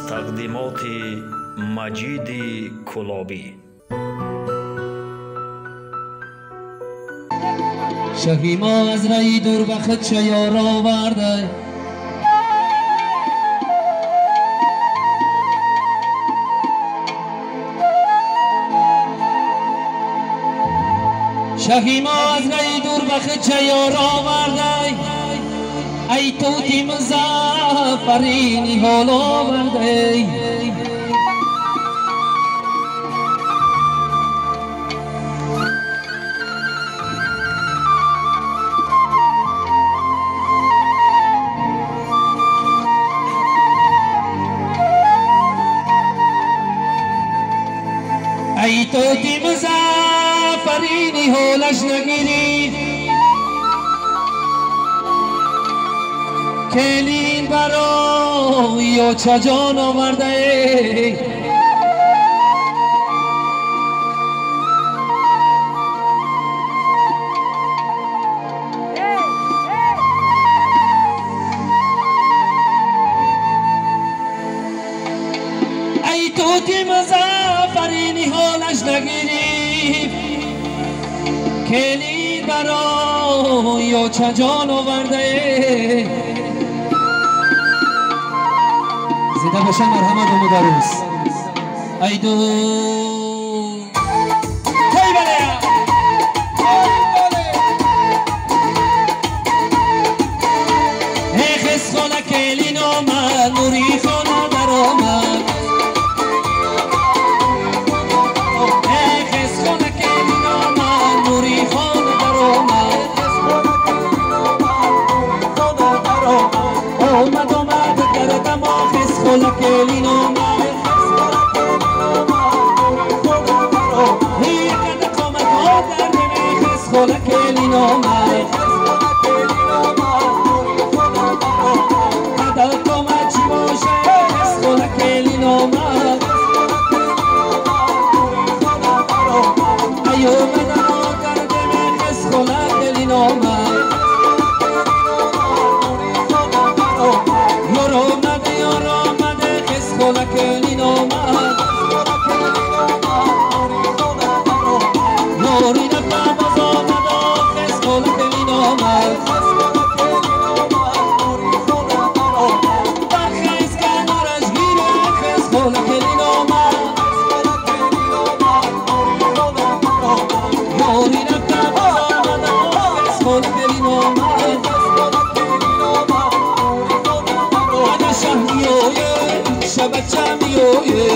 از تقدیمات مجید کلابی. شهی ما از رای دور به خود چه یار آورده، شهی ما از رای دور به خود چه یار آورده، ای توتی مزفرینی حال آورده. ای توتی مزفرینی حالش نگیری، کلین برای یا چه جان آورده. ای توتی مزفرینی حالش نگیری، کلین برای یا چه جان آورده. زنده باشن مرحمت و مدارس. ای دو هی بله ای خس خونه کلین آمد، نوری خونه در آمد. ای خس خونه کلین آمد، نوری خونه در آمد. آمد آمد گردم خس خونه کلین آمد. خونه کلین آمد، هدایت آمد چی باشه. خونه کلین آمد، ای اومدن آگردم خس خونه کلین آمد. یار آمده خس خونه کلین آمد. یاری نفهم باز آمد خس خونه کلین آمد. برخیز کنارش گیره خس خونه کلین آمد. یاری نفهم باز آمد خس خونه کلین آمد. انا شهریویه شبه چمیویه،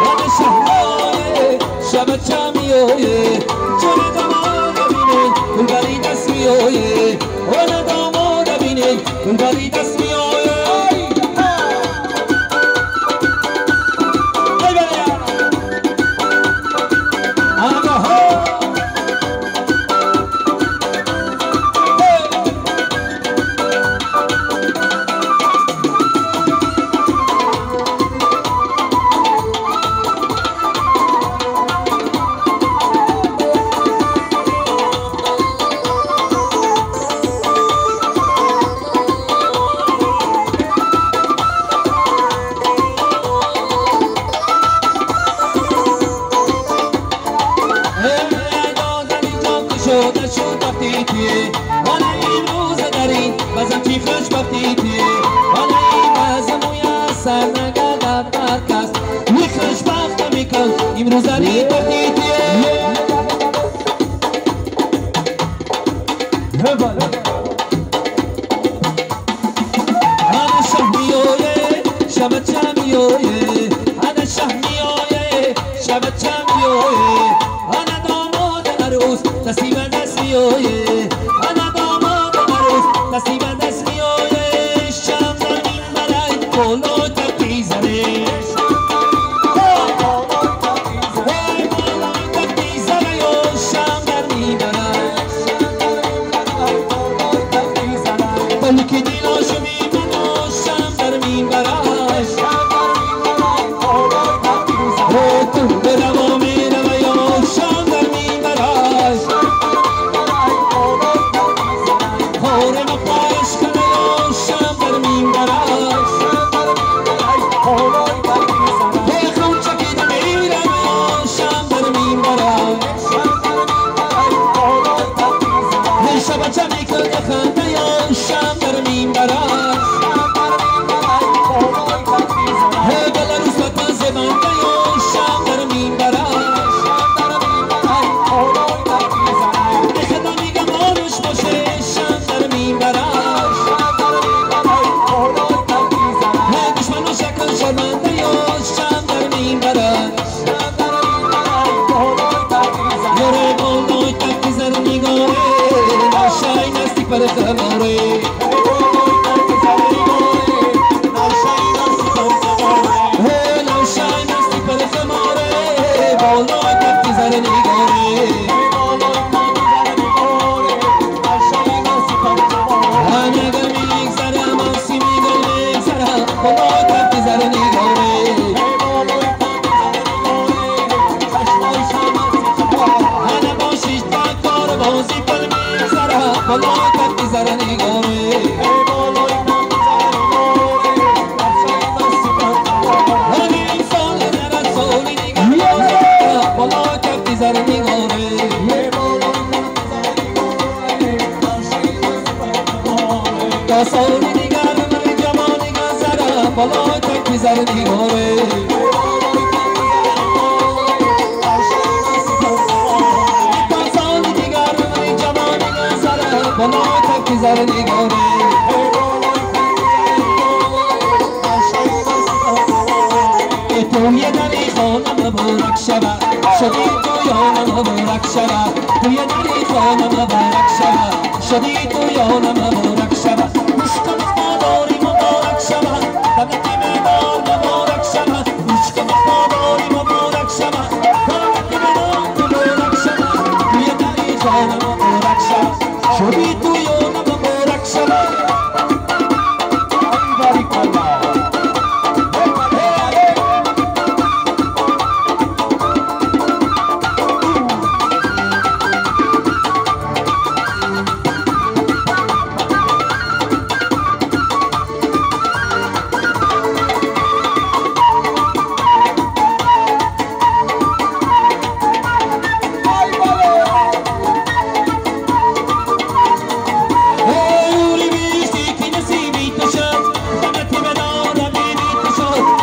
انا شهریویه شبه چمیویه. چون داماد بینه گلبری دست میویه، انا داماد بینه گلبری دست میویه. ای بله آقا ها شد وقتی حالا امروز دارین بازم چی خوش وقتی حالا این بازم مویا سر نگردد برکست می خوش وقت میکن امروز دارین وقتی انا شهمیویه شب چمیویه، انا شهمیویه شب چمیویه. انا داماد عروس دستی به دست میویه، انا داماد عروس دستی به دست میویه. شم زمین برای پولو تقیزره، شم در میبره بلکه دیلاشو میبنو. شم در میبره تو برم و میرم یا شم در میبره. خورم پایش پر خماره نوشای مستی پر خماره بالای تفتی زر نگاره نگر میگذره ماسی میگل میگذره بالای تفتی زر نگاره هنه باشیش تا کار بازی پل میگذره بالای تفتی زر نگاره سالی دیگر من جمانی گذره بالای تکی زر نگاره سالی دیگر من جمانی گذره بالای تکی زر نگاره توی دری خانم مبارک شود شدی تو یانم مبارک شود توی دری خانم مبارک شود شدی تو یانم مبارک شود عشق وفاداری مبارک شود دمت مدار مبارک شود عشق وفاداری مبارک شود دمت مدار مبارک شود توی دری خانم مبارک شود شدی تو یانم مبارک شود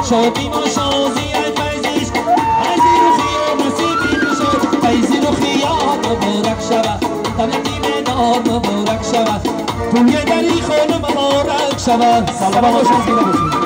شادی ما شازی فیضیش فیضی رو خیام نصیبی بشد فیضی رو خیام مبارک شود دمتی مدار مبارک شود توی دری خانم مبارک شود سلام باشم